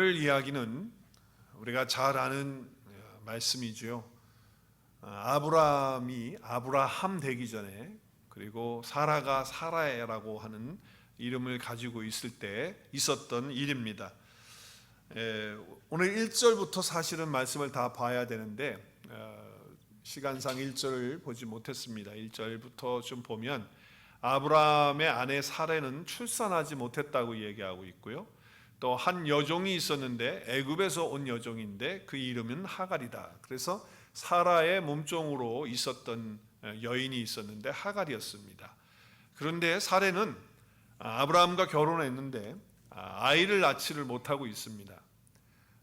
오늘 이야기는 우리가 잘 아는 말씀이죠. 아브라함 되기 전에, 그리고 사라가 사라라고 하는 이름을 가지고 있을 때 있었던 일입니다. 오늘 1절부터 사실은 말씀을 다 봐야 되는데 시간상 1절을 보지 못했습니다. 1절부터 좀 보면 아브라함의 아내 사라는 출산하지 못했다고 얘기하고 있고요. 또 한 여종이 있었는데 애굽에서 온 여종인데 그 이름은 하갈이다. 그래서 사라의 몸종으로 있었던 여인이 있었는데 하갈이었습니다. 그런데 사라는 아브라함과 결혼했는데 아이를 낳지를 못하고 있습니다.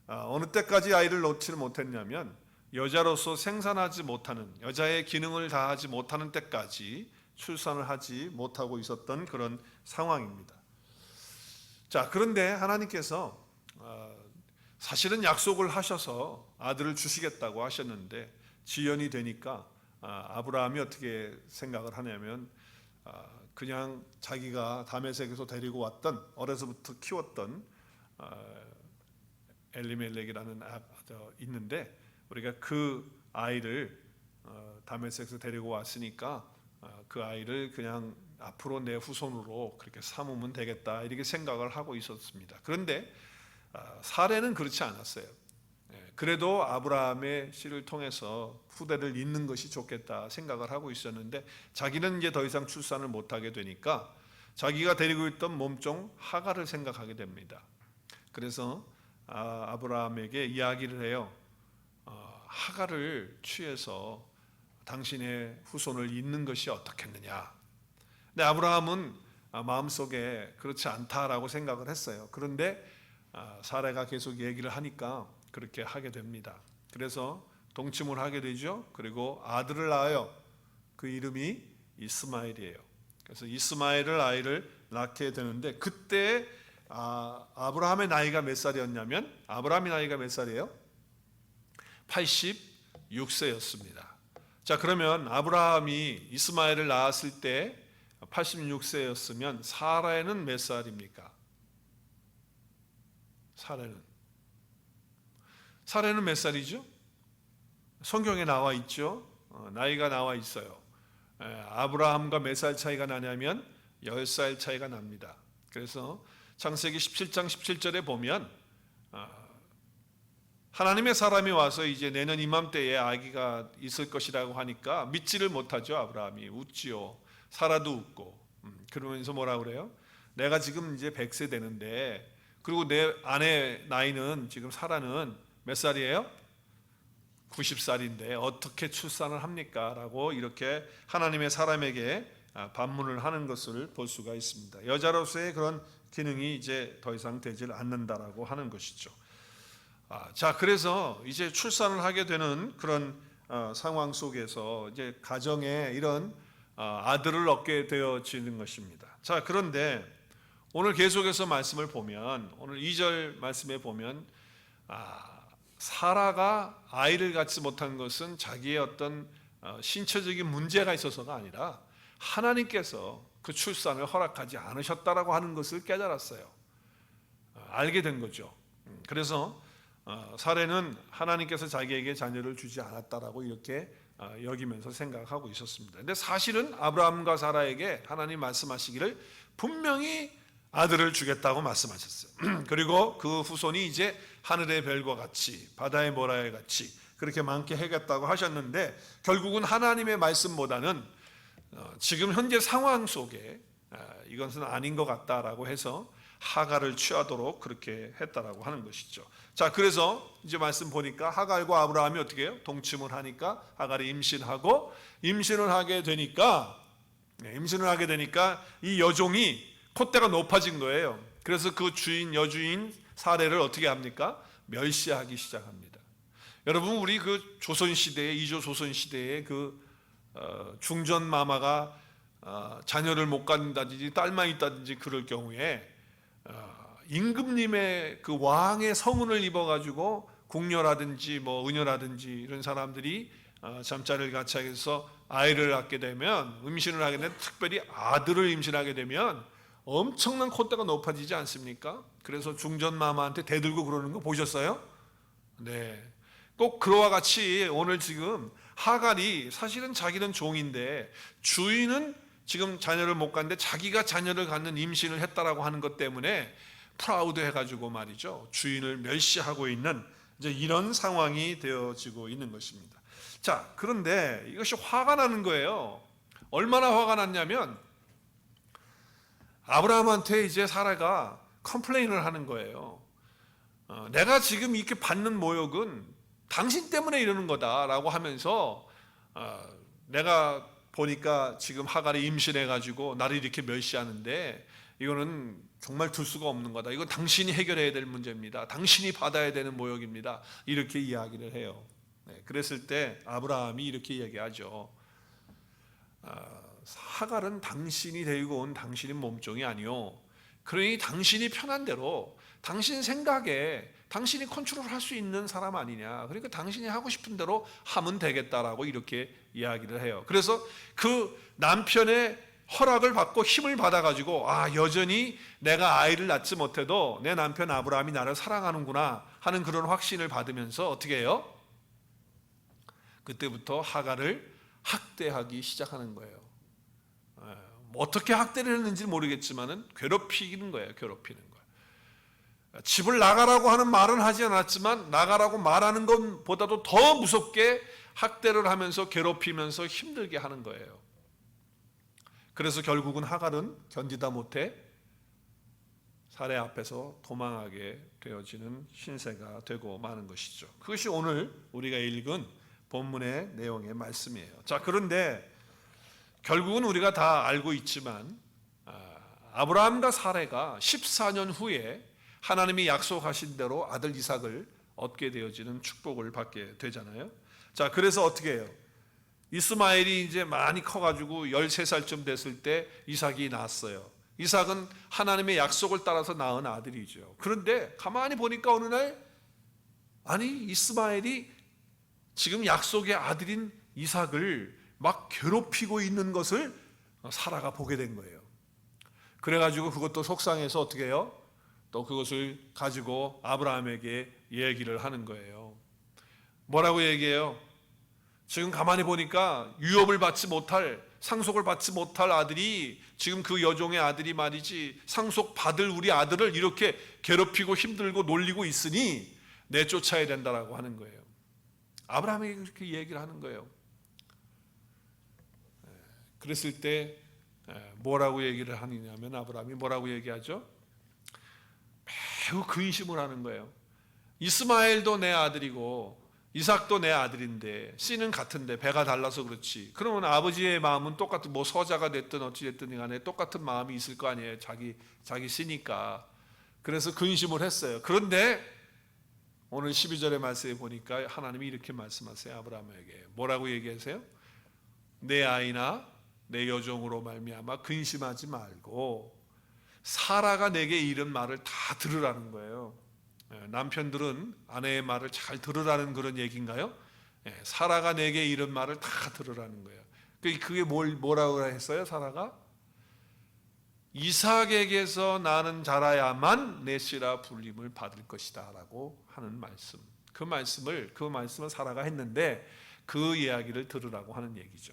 어느 때까지 아이를 낳지를 못했냐면 여자로서 생산하지 못하는, 여자의 기능을 다하지 못하는 때까지 출산을 하지 못하고 있었던 그런 상황입니다. 자, 그런데 하나님께서 사실은 약속을 하셔서 아들을 주시겠다고 하셨는데 지연이 되니까 아브라함이 어떻게 생각을 하냐면 그냥 자기가 다메섹에서 데리고 왔던, 어려서부터 키웠던 엘리멜렉이라는 있는데 우리가 그 아이를 다메섹에서 데리고 왔으니까 그 아이를 그냥 앞으로 내 후손으로 그렇게 삼으면 되겠다, 이렇게 생각을 하고 있었습니다. 그런데 사라는 그렇지 않았어요. 그래도 아브라함의 씨를 통해서 후대를 잇는 것이 좋겠다 생각을 하고 있었는데 자기는 이제 더 이상 출산을 못하게 되니까 자기가 데리고 있던 몸종 하갈을 생각하게 됩니다. 그래서 아브라함에게 이야기를 해요. 하갈을 취해서 당신의 후손을 잇는 것이 어떻겠느냐. 근데 아브라함은 마음속에 그렇지 않다라고 생각을 했어요. 그런데 사라가 계속 얘기를 하니까 그렇게 하게 됩니다. 그래서 동침을 하게 되죠. 그리고 아들을 낳아요. 그 이름이 이스마엘이에요. 그래서 이스마엘을 아이를 낳게 되는데 그때 아브라함의 나이가 몇 살이었냐면, 아브라함의 나이가 몇 살이에요? 86세였습니다. 자, 그러면 아브라함이 이스마엘을 낳았을 때 86세였으면 사라에는 몇 살입니까? 사라는 몇 살이죠? 성경에 나와 있죠. 나이가 나와 있어요. 아브라함과 몇 살 차이가 나냐면 10살 차이가 납니다. 그래서 창세기 17장 17절에 보면 하나님의 사람이 와서 이제 내년 이맘때에 아기가 있을 것이라고 하니까 믿지를 못하죠. 아브라함이 웃지요. 사라도 웃고. 그러면서 뭐라 그래요? 내가 지금 이제 100세 되는데, 그리고 내 아내 나이는 지금 사라는 몇 살이에요? 90살인데 어떻게 출산을 합니까? 라고 이렇게 하나님의 사람에게 반문을 하는 것을 볼 수가 있습니다. 여자로서의 그런 기능이 이제 더 이상 되질 않는다라고 하는 것이죠. 자, 그래서 이제 출산을 하게 되는 그런 상황 속에서 이제 가정에 이런 아들을 얻게 되어지는 것입니다. 자, 그런데 오늘 계속해서 말씀을 보면, 오늘 2절 말씀에 보면 사라가 아이를 갖지 못한 것은 자기의 어떤 신체적인 문제가 있어서가 아니라 하나님께서 그 출산을 허락하지 않으셨다라고 하는 것을 깨달았어요. 알게 된 거죠. 그래서 사라는 하나님께서 자기에게 자녀를 주지 않았다라고 이렇게 여기면서 생각하고 있었습니다. 근데 사실은 아브라함과 사라에게 하나님 말씀하시기를 분명히 아들을 주겠다고 말씀하셨어요. 그리고 그 후손이 이제 하늘의 별과 같이 바다의 모래와 같이 그렇게 많게 하겠다고 하셨는데 결국은 하나님의 말씀보다는 지금 현재 상황 속에 이것은 아닌 것 같다라고 해서 하갈을 취하도록 그렇게 했다라고 하는 것이죠. 자, 그래서 이제 말씀 보니까 하갈과 아브라함이 어떻게 해요? 동침을 하니까 하갈이 임신을 하게 되니까 이 여종이 콧대가 높아진 거예요. 그래서 그 여주인 사라를 어떻게 합니까? 멸시하기 시작합니다. 여러분, 우리 그 조선시대에, 이조 조선시대에 그 중전 마마가 자녀를 못 갖는다든지 딸만 있다든지 그럴 경우에 임금님의 그 왕의 성운을 입어가지고 궁녀라든지 뭐 은녀라든지 이런 사람들이 잠자리를 같이 해서 아이를 낳게 되면, 임신을 하게 되면, 특별히 아들을 임신하게 되면 엄청난 콧대가 높아지지 않습니까? 그래서 중전마마한테 대들고 그러는 거 보셨어요? 네. 꼭 그와 같이 오늘 지금 하갈이 사실은 자기는 종인데 주인은 지금 자녀를 못 갖는데 자기가 자녀를 갖는 임신을 했다라고 하는 것 때문에 프라우드 해가지고 말이죠. 주인을 멸시하고 있는 이제 이런 상황이 되어지고 있는 것입니다. 자, 그런데 이것이 화가 나는 거예요. 얼마나 화가 났냐면 아브라함한테 이제 사라가 컴플레인을 하는 거예요. 내가 지금 이렇게 받는 모욕은 당신 때문에 이러는 거다라고 하면서 내가 보니까 지금 하갈이 임신해가지고 나를 이렇게 멸시하는데 이거는 정말 둘 수가 없는 거다. 이건 당신이 해결해야 될 문제입니다. 당신이 받아야 되는 모욕입니다. 이렇게 이야기를 해요. 네, 그랬을 때 아브라함이 이렇게 얘기하죠. 하갈은 당신이 데리고 온 당신의 몸종이 아니요. 그러니 당신이 편한 대로 당신 생각에 당신이 컨트롤할 수 있는 사람 아니냐. 그러니까 당신이 하고 싶은 대로 하면 되겠다라고 이렇게 이야기를 해요. 그래서 그 남편의 허락을 받고 힘을 받아가지고 여전히 내가 아이를 낳지 못해도 내 남편 아브라함이 나를 사랑하는구나 하는 그런 확신을 받으면서 어떻게 해요? 그때부터 하갈을 학대하기 시작하는 거예요. 어떻게 학대를 했는지 모르겠지만은 괴롭히는 거예요. 괴롭히는 거예요. 집을 나가라고 하는 말은 하지 않았지만 나가라고 말하는 것보다도 더 무섭게 학대를 하면서 괴롭히면서 힘들게 하는 거예요. 그래서 결국은 하갈은 견디다 못해 사례 앞에서 도망하게 되어지는 신세가 되고 마는 것이죠. 그것이 오늘 우리가 읽은 본문의 내용의 말씀이에요. 자, 그런데 결국은 우리가 다 알고 있지만 아브라함과 사례가 14년 후에 하나님이 약속하신 대로 아들 이삭을 얻게 되어지는 축복을 받게 되잖아요. 자, 그래서 어떻게 해요? 이스마엘이 이제 많이 커가지고 13살쯤 됐을 때 이삭이 낳았어요. 이삭은 하나님의 약속을 따라서 낳은 아들이죠. 그런데 가만히 보니까 어느 날 이스마엘이 지금 약속의 아들인 이삭을 막 괴롭히고 있는 것을 사라가 보게 된 거예요. 그래가지고 그것도 속상해서 어떻게 해요? 또 그것을 가지고 아브라함에게 얘기를 하는 거예요. 뭐라고 얘기해요? 지금 가만히 보니까 유업을 받지 못할, 상속을 받지 못할 아들이 지금 그 여종의 아들이 말이지 상속 받을 우리 아들을 이렇게 괴롭히고 힘들고 놀리고 있으니 내쫓아야 된다라고 하는 거예요. 아브라함이 그렇게 얘기를 하는 거예요. 그랬을 때 뭐라고 얘기를 하느냐면 아브라함이 뭐라고 얘기하죠? 매우 근심을 하는 거예요. 이스마엘도 내 아들이고 이삭도 내 아들인데 씨는 같은데 배가 달라서 그렇지. 그러면 아버지의 마음은 똑같은 서자가 됐든 어찌 됐든 간에 똑같은 마음이 있을 거 아니에요. 자기 씨니까. 그래서 근심을 했어요. 그런데 오늘 12절의 말씀에 보니까 하나님이 이렇게 말씀하세요. 아브라함에게 뭐라고 얘기하세요? 내 아이나 내 여종으로 말미암아 근심하지 말고 사라가 내게 이른 말을 다 들으라는 거예요. 남편들은 아내의 말을 잘 들으라는 그런 얘기인가요? 사라가 내게 이른 말을 다 들으라는 거예요. 그게 뭐라고 했어요? 사라가 이삭에게서 나는 자라야만 내 씨라 불림을 받을 것이다 라고 하는 말씀. 그 말씀을 사라가 했는데 그 이야기를 들으라고 하는 얘기죠.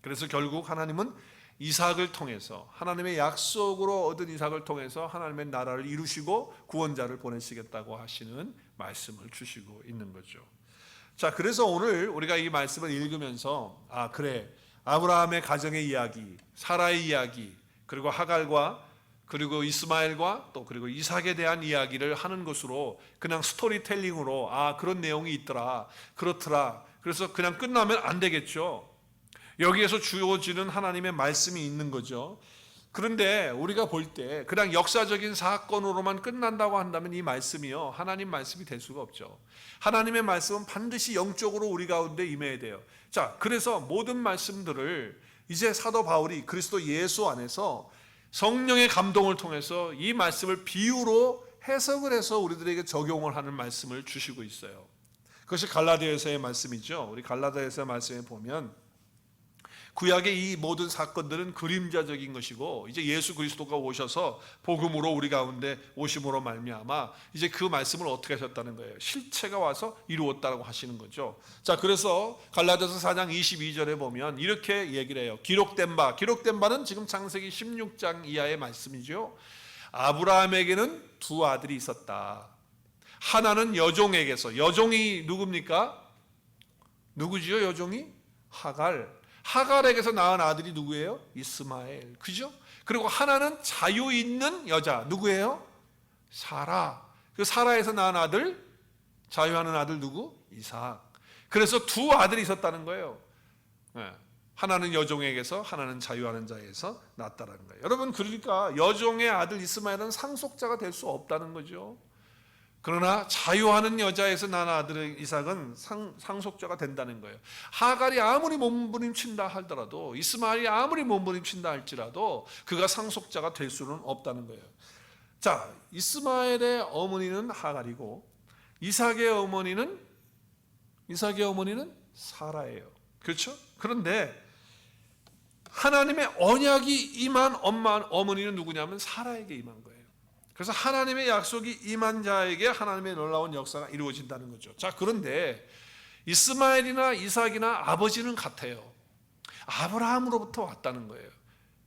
그래서 결국 하나님은 이삭을 통해서 하나님의 약속으로 얻은 이삭을 통해서 하나님의 나라를 이루시고 구원자를 보내시겠다고 하시는 말씀을 주시고 있는 거죠. 자, 그래서 오늘 우리가 이 말씀을 읽으면서 그래, 아브라함의 가정의 이야기, 사라의 이야기, 그리고 하갈과 그리고 이스마엘과 또 그리고 이삭에 대한 이야기를 하는 것으로 그냥 스토리텔링으로 그런 내용이 있더라, 그렇더라, 그래서 그냥 끝나면 안 되겠죠. 여기에서 주어지는 하나님의 말씀이 있는 거죠. 그런데 우리가 볼 때 그냥 역사적인 사건으로만 끝난다고 한다면 이 말씀이요, 하나님 말씀이 될 수가 없죠. 하나님의 말씀은 반드시 영적으로 우리 가운데 임해야 돼요. 자, 그래서 모든 말씀들을 이제 사도 바울이 그리스도 예수 안에서 성령의 감동을 통해서 이 말씀을 비유로 해석을 해서 우리들에게 적용을 하는 말씀을 주시고 있어요. 그것이 갈라디아서의 말씀이죠. 우리 갈라디아서 말씀에 보면 구약의 이 모든 사건들은 그림자적인 것이고 이제 예수 그리스도가 오셔서 복음으로 우리 가운데 오심으로 말미암아 이제 그 말씀을 어떻게 하셨다는 거예요. 실체가 와서 이루었다고 하시는 거죠. 자, 그래서 갈라디아서 4장 22절에 보면 이렇게 얘기를 해요. 기록된 바는 지금 창세기 16장 이하의 말씀이죠. 아브라함에게는 두 아들이 있었다. 하나는 여종에게서, 여종이 누굽니까? 누구지요? 여종이? 하갈에게서 낳은 아들이 누구예요? 이스마엘. 그죠? 그리고 하나는 자유 있는 여자. 누구예요? 사라. 그 사라에서 낳은 아들, 자유하는 아들 누구? 이삭. 그래서 두 아들이 있었다는 거예요. 하나는 여종에게서, 하나는 자유하는 자에서 낳았다는 거예요. 여러분, 그러니까 여종의 아들 이스마엘은 상속자가 될 수 없다는 거죠. 그러나 자유하는 여자에서 난 아들 이삭은 상속자가 된다는 거예요. 하갈이 아무리 몸부림친다 하더라도, 이스마엘이 아무리 몸부림친다 할지라도 그가 상속자가 될 수는 없다는 거예요. 자, 이스마엘의 어머니는 하갈이고 이삭의 어머니는 사라예요. 그렇죠? 그런데 하나님의 언약이 임한 어머니는 누구냐면 사라에게 임한 거예요. 그래서 하나님의 약속이 임한 자에게 하나님의 놀라운 역사가 이루어진다는 거죠. 자, 그런데 이스마엘이나 이삭이나 아버지는 같아요. 아브라함으로부터 왔다는 거예요.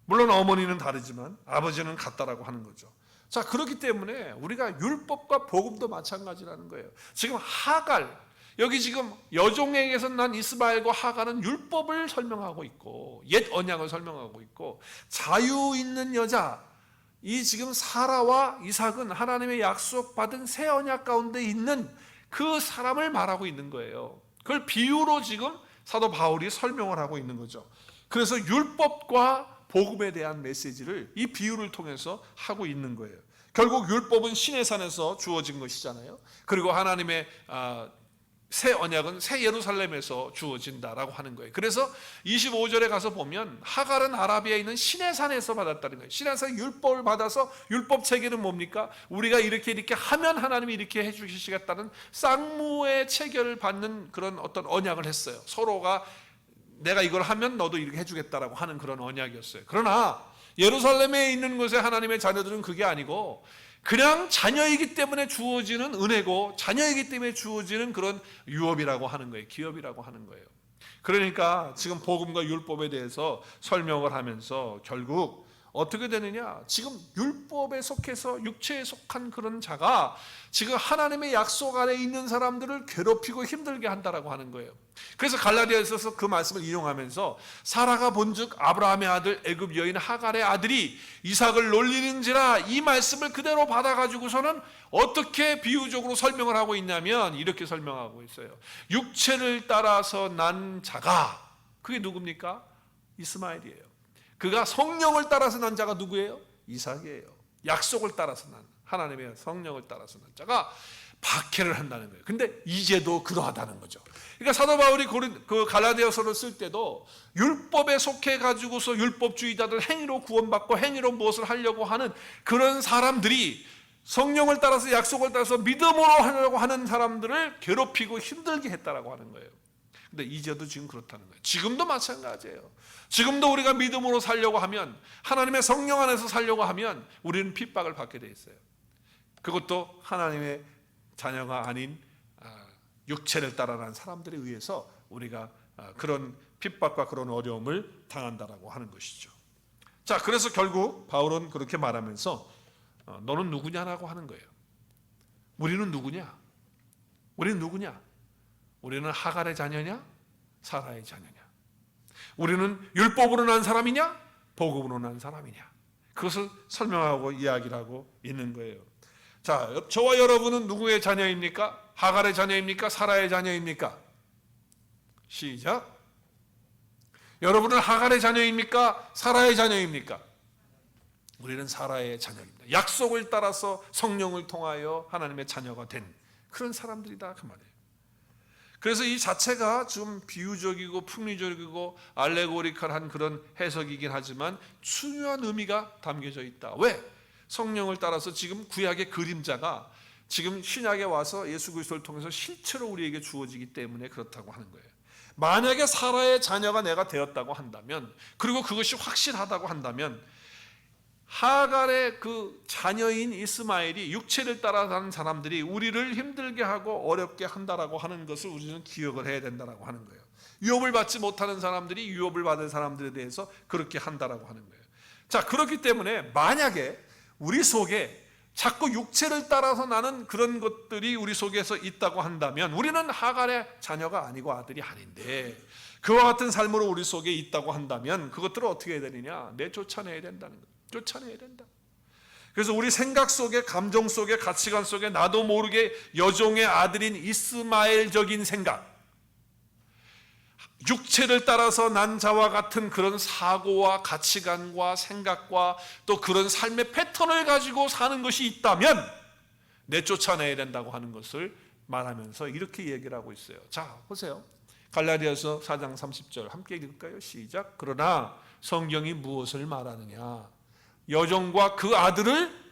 물론 어머니는 다르지만 아버지는 같다라고 하는 거죠. 자, 그렇기 때문에 우리가 율법과 복음도 마찬가지라는 거예요. 지금 하갈, 여기 지금 여종에게서 난 이스마엘과 하갈은 율법을 설명하고 있고 옛 언약을 설명하고 있고, 자유 있는 여자, 이 지금 사라와 이삭은 하나님의 약속받은 새 언약 가운데 있는 그 사람을 말하고 있는 거예요. 그걸 비유로 지금 사도 바울이 설명을 하고 있는 거죠. 그래서 율법과 복음에 대한 메시지를 이 비유를 통해서 하고 있는 거예요. 결국 율법은 신의 산에서 주어진 것이잖아요. 그리고 하나님의 새 언약은 새 예루살렘에서 주어진다라고 하는 거예요. 그래서 25절에 가서 보면 하갈은 아라비아에 있는 시내산에서 받았다는 거예요. 시내산 율법을 받아서, 율법 체계는 뭡니까? 우리가 이렇게 하면 하나님이 이렇게 해주시겠다는 쌍무의 체계를 받는 그런 어떤 언약을 했어요. 서로가 내가 이걸 하면 너도 이렇게 해주겠다라고 하는 그런 언약이었어요. 그러나 예루살렘에 있는 곳에 하나님의 자녀들은 그게 아니고 그냥 자녀이기 때문에 주어지는 은혜고, 자녀이기 때문에 주어지는 그런 유업이라고 하는 거예요. 기업이라고 하는 거예요. 그러니까 지금 복음과 율법에 대해서 설명을 하면서 결국 어떻게 되느냐, 지금 율법에 속해서 육체에 속한 그런 자가 지금 하나님의 약속 안에 있는 사람들을 괴롭히고 힘들게 한다라고 하는 거예요. 그래서 갈라디아서에서 그 말씀을 인용하면서 사라가 본즉 아브라함의 아들 애굽 여인 하갈의 아들이 이삭을 놀리는지라, 이 말씀을 그대로 받아가지고서는 어떻게 비유적으로 설명을 하고 있냐면 이렇게 설명하고 있어요. 육체를 따라서 난 자가, 그게 누굽니까? 이스마엘이에요. 그가 성령을 따라서 난 자가 누구예요? 이삭이에요. 약속을 따라서 난, 하나님의 성령을 따라서 난 자가 박해를 한다는 거예요. 근데 이제도 그러하다는 거죠. 그러니까 사도 바울이 그 갈라디아서를 쓸 때도 율법에 속해 가지고서 율법주의자들, 행위로 구원받고 행위로 무엇을 하려고 하는 그런 사람들이 성령을 따라서, 약속을 따라서 믿음으로 하려고 하는 사람들을 괴롭히고 힘들게 했다라고 하는 거예요. 근데 이제도 지금 그렇다는 거예요. 지금도 마찬가지예요. 지금도 우리가 믿음으로 살려고 하면, 하나님의 성령 안에서 살려고 하면 우리는 핍박을 받게 돼 있어요. 그것도 하나님의 자녀가 아닌 육체를 따라간 사람들에 의해서 우리가 그런 핍박과 그런 어려움을 당한다라고 하는 것이죠. 자, 그래서 결국 바울은 그렇게 말하면서 너는 누구냐라고 하는 거예요. 우리는 누구냐? 우리는 누구냐? 우리는 하갈의 자녀냐? 사라의 자녀냐? 우리는 율법으로 난 사람이냐? 복음으로 난 사람이냐? 그것을 설명하고 이야기를 하고 있는 거예요. 자, 저와 여러분은 누구의 자녀입니까? 하갈의 자녀입니까? 사라의 자녀입니까? 시작. 여러분은 하갈의 자녀입니까? 사라의 자녀입니까? 우리는 사라의 자녀입니다. 약속을 따라서 성령을 통하여 하나님의 자녀가 된 그런 사람들이다, 그 말이에요. 그래서 이 자체가 좀 비유적이고 풍리적이고 알레고리컬한 그런 해석이긴 하지만 중요한 의미가 담겨져 있다. 왜? 성령을 따라서 지금 구약의 그림자가 지금 신약에 와서 예수 그리스도를 통해서 실체로 우리에게 주어지기 때문에 그렇다고 하는 거예요. 만약에 사라의 자녀가 내가 되었다고 한다면, 그리고 그것이 확실하다고 한다면, 하갈의 그 자녀인 이스마엘이 육체를 따라가는 사람들이 우리를 힘들게 하고 어렵게 한다라고 하는 것을 우리는 기억을 해야 된다라고 하는 거예요. 유업을 받지 못하는 사람들이 유업을 받은 사람들에 대해서 그렇게 한다라고 하는 거예요. 자, 그렇기 때문에 만약에 우리 속에 자꾸 육체를 따라서 나는 그런 것들이 우리 속에서 있다고 한다면, 우리는 하갈의 자녀가 아니고 아들이 아닌데 그와 같은 삶으로 우리 속에 있다고 한다면 그것들을 어떻게 해야 되느냐? 내쫓아내야 된다는 거예요. 쫓아내야 된다. 그래서 우리 생각 속에, 감정 속에, 가치관 속에 나도 모르게 여종의 아들인 이스마엘적인 생각, 육체를 따라서 난 자와 같은 그런 사고와 가치관과 생각과 또 그런 삶의 패턴을 가지고 사는 것이 있다면 내쫓아내야 된다고 하는 것을 말하면서 이렇게 얘기를 하고 있어요. 자, 보세요. 갈라디아서 4장 30절 함께 읽을까요? 시작. 그러나 성경이 무엇을 말하느냐? 여종과 그 아들을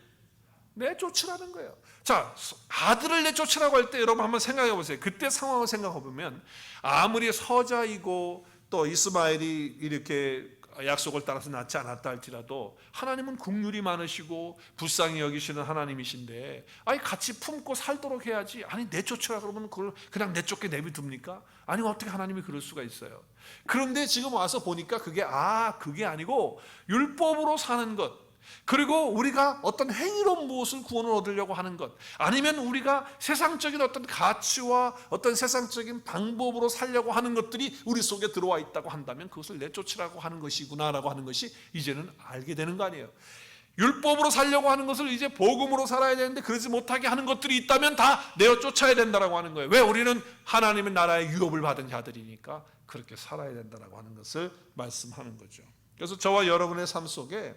내쫓으라는 거예요. 자, 아들을 내쫓으라고 할 때 여러분 한번 생각해 보세요. 그때 상황을 생각해 보면 아무리 서자이고 또 이스마엘이 이렇게 약속을 따라서 낳지 않았다 할지라도 하나님은 긍휼이 많으시고 불쌍히 여기시는 하나님이신데, 아니 같이 품고 살도록 해야지. 아니 내쫓으라 그러면 그걸 그냥 내쫓게 내비둡니까? 아니 어떻게 하나님이 그럴 수가 있어요? 그런데 지금 와서 보니까 그게 아니고 율법으로 사는 것, 그리고 우리가 어떤 행위로 무엇을 구원을 얻으려고 하는 것, 아니면 우리가 세상적인 어떤 가치와 어떤 세상적인 방법으로 살려고 하는 것들이 우리 속에 들어와 있다고 한다면 그것을 내쫓으라고 하는 것이구나라고 하는 것이 이제는 알게 되는 거 아니에요. 율법으로 살려고 하는 것을 이제 복음으로 살아야 되는데 그러지 못하게 하는 것들이 있다면 다 내어쫓아야 된다라고 하는 거예요. 왜? 우리는 하나님의 나라의 유업을 받은 자들이니까 그렇게 살아야 된다라고 하는 것을 말씀하는 거죠. 그래서 저와 여러분의 삶 속에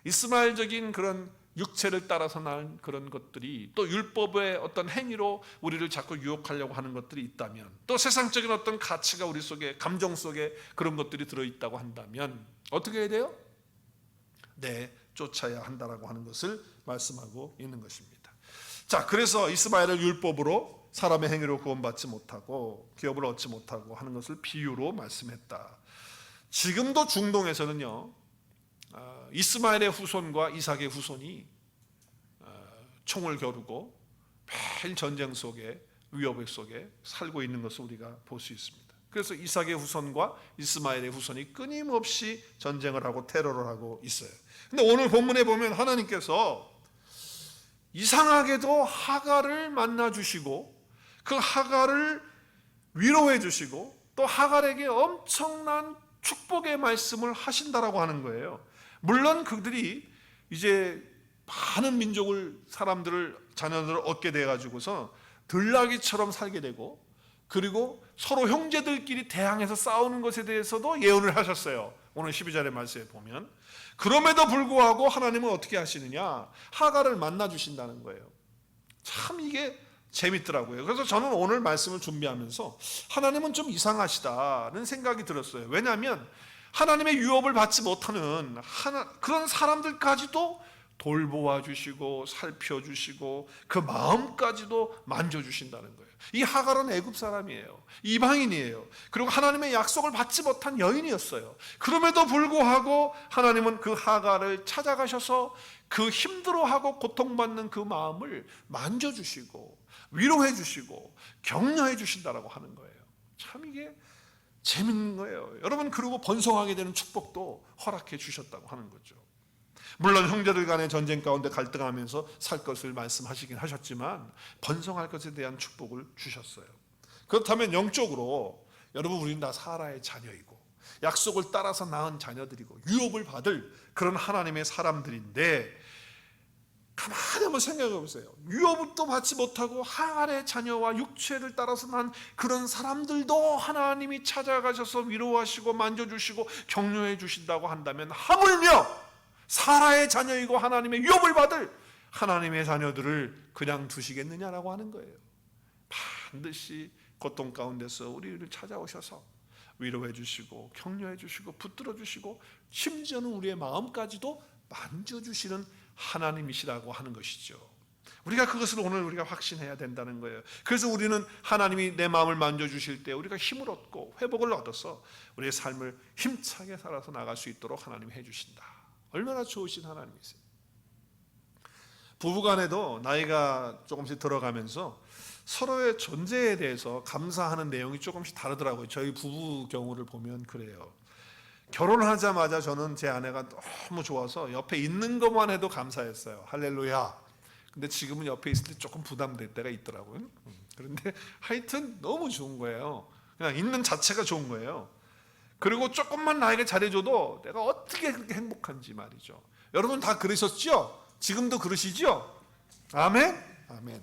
이스마엘적인 그런 육체를 따라서 난 그런 것들이, 또 율법의 어떤 행위로 우리를 자꾸 유혹하려고 하는 것들이 있다면, 또 세상적인 어떤 가치가 우리 속에, 감정 속에 그런 것들이 들어있다고 한다면 어떻게 해야 돼요? 네, 쫓아야 한다라고 하는 것을 말씀하고 있는 것입니다. 자, 그래서 이스마엘을 율법으로 사람의 행위로 구원받지 못하고 기업을 얻지 못하고 하는 것을 비유로 말씀했다. 지금도 중동에서는요, 이스마엘의 후손과 이삭의 후손이 총을 겨루고 매일 전쟁 속에, 위협 속에 살고 있는 것을 우리가 볼 수 있습니다. 그래서 이삭의 후손과 이스마엘의 후손이 끊임없이 전쟁을 하고 테러를 하고 있어요. 근데 오늘 본문에 보면 하나님께서 이상하게도 하갈을 만나 주시고 그 하갈을 위로해 주시고 또 하갈에게 엄청난 축복의 말씀을 하신다라고 하는 거예요. 물론 그들이 이제 많은 민족을, 사람들을, 자녀들을 얻게 돼 가지고서 들나귀처럼 살게 되고, 그리고 서로 형제들끼리 대항해서 싸우는 것에 대해서도 예언을 하셨어요. 오늘 12절의 말씀에 보면. 그럼에도 불구하고 하나님은 어떻게 하시느냐? 하갈을 만나 주신다는 거예요. 참 이게 재밌더라고요. 그래서 저는 오늘 말씀을 준비하면서 하나님은 좀 이상하시다는 생각이 들었어요. 왜냐하면 하나님의 유업을 받지 못하는 그런 사람들까지도 돌보아 주시고 살펴주시고 그 마음까지도 만져주신다는 거예요. 이 하갈은 애굽 사람이에요. 이방인이에요. 그리고 하나님의 약속을 받지 못한 여인이었어요. 그럼에도 불구하고 하나님은 그 하갈을 찾아가셔서 그 힘들어하고 고통받는 그 마음을 만져주시고 위로해 주시고 격려해 주신다라고 하는 거예요. 참 이게 재밌는 거예요. 여러분, 그리고 번성하게 되는 축복도 허락해 주셨다고 하는 거죠. 물론 형제들 간의 전쟁 가운데 갈등하면서 살 것을 말씀하시긴 하셨지만 번성할 것에 대한 축복을 주셨어요. 그렇다면 영적으로 여러분, 우리는 다 사라의 자녀이고 약속을 따라서 낳은 자녀들이고 유업을 받을 그런 하나님의 사람들인데, 가만히 한번 생각해 보세요. 유업도 받지 못하고 하갈의 자녀와 육체를 따라서 난 그런 사람들도 하나님이 찾아가셔서 위로하시고 만져주시고 격려해 주신다고 한다면, 하물며 사라의 자녀이고 하나님의 유업을 받을 하나님의 자녀들을 그냥 두시겠느냐라고 하는 거예요. 반드시 고통 가운데서 우리를 찾아오셔서 위로해 주시고 격려해 주시고 붙들어 주시고 심지어는 우리의 마음까지도 만져주시는 하나님이시라고 하는 것이죠. 우리가 그것을 오늘 우리가 확신해야 된다는 거예요. 그래서 우리는 하나님이 내 마음을 만져주실 때 우리가 힘을 얻고 회복을 얻어서 우리의 삶을 힘차게 살아서 나갈 수 있도록 하나님이 해주신다. 얼마나 좋으신 하나님이세요. 부부간에도 나이가 조금씩 들어가면서 서로의 존재에 대해서 감사하는 내용이 조금씩 다르더라고요. 저희 부부 경우를 보면 그래요. 결혼하자마자 저는 제 아내가 너무 좋아서 옆에 있는 것만 해도 감사했어요. 할렐루야. 근데 지금은 옆에 있을 때 조금 부담될 때가 있더라고요. 그런데 하여튼 너무 좋은 거예요. 그냥 있는 자체가 좋은 거예요. 그리고 조금만 나에게 잘해줘도 내가 어떻게 그렇게 행복한지 말이죠. 여러분 다 그러셨죠? 지금도 그러시죠? 아멘? 아멘.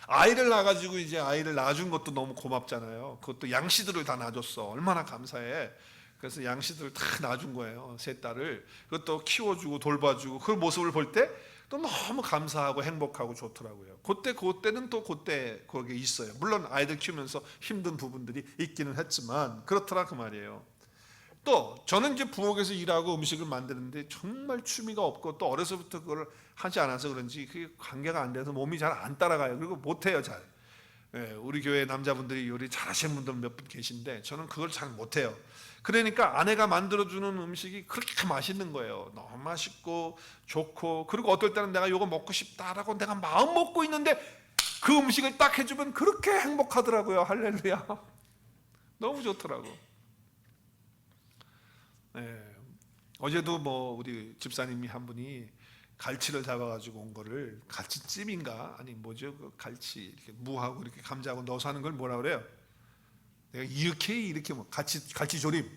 아이를 낳아가지고 이제 아이를 낳아준 것도 너무 고맙잖아요. 그것도 양씨들을 다 낳아줬어. 얼마나 감사해. 그래서 양씨들을 다 낳아준 거예요. 세 딸을. 그것도 키워주고 돌봐주고 그 모습을 볼 때 또 너무 감사하고 행복하고 좋더라고요. 그때는 또 그때 거기에 있어요. 물론 아이들 키우면서 힘든 부분들이 있기는 했지만 그렇더라 그 말이에요. 또 저는 이제 부엌에서 일하고 음식을 만드는데 정말 취미가 없고 또 어려서부터 그걸 하지 않아서 그런지 그게 관계가 안 돼서 몸이 잘 안 따라가요. 그리고 못해요 잘. 우리 교회 남자분들이 요리 잘하시는 분들 몇 분 계신데 저는 그걸 잘 못해요. 그러니까 아내가 만들어주는 음식이 그렇게 맛있는 거예요. 너무 맛있고 좋고, 그리고 어떨 때는 내가 이거 먹고 싶다라고 내가 마음 먹고 있는데 그 음식을 딱 해주면 그렇게 행복하더라고요. 할렐루야. 너무 좋더라고. 어제도 뭐 우리 집사님이 한 분이 갈치를 잡아가지고 온 거를, 갈치찜인가 아니 뭐죠, 그 갈치 이렇게 무하고 이렇게 감자하고 넣어서 하는 걸 뭐라 그래요? 내가 이렇게 뭐 갈치 조림,